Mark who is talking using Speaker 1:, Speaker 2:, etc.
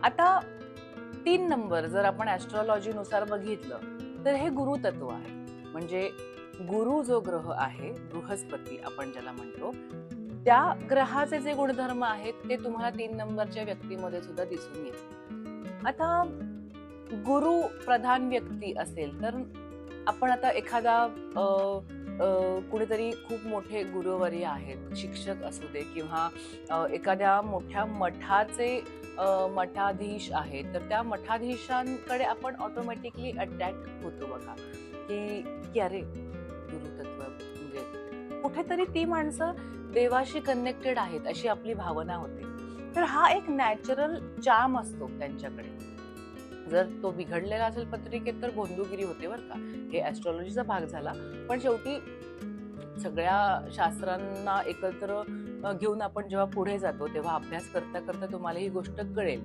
Speaker 1: आता 3 नंबर जर आपण ॲस्ट्रोलॉजीनुसार बघितलं, तर हे गुरुतत्व आहे. म्हणजे गुरु जो ग्रह आहे, बृहस्पती आपण ज्याला म्हणतो, त्या ग्रहाचे जे गुणधर्म आहेत, ते तुम्हाला 3 नंबरच्या व्यक्तीमध्ये सुद्धा दिसून येतील. आता गुरु प्रधान व्यक्ती असेल, तर आपण आता एखादा अ, अ, कुणीतरी खूप मोठे गुरुवर्य आहेत, शिक्षक असू दे किंवा एखाद्या मोठ्या मठाचे मठाधीश आहेत, तर त्या मठाधीशांकडे आपण ऑटोमॅटिकली अट्रॅक्ट होतो बघा, की की अरे गुरुतत्व म्हणजे कुठेतरी ती माणसं देवाशी कनेक्टेड आहेत अशी आपली भावना होते. तर हा एक नॅचरल चार्म असतो त्यांच्याकडे. जर तो बिघडलेला असेल पत्रिकेत तर भोंदूगिरी होते बरं का. हे ॲस्ट्रोलॉजीचा भाग झाला. पण शेवटी सगळ्या शास्त्रांना एकत्र घेऊन आपण जेव्हा पुढे जातो तेव्हा अभ्यास करता करता तुम्हाला ही गोष्ट कळेल.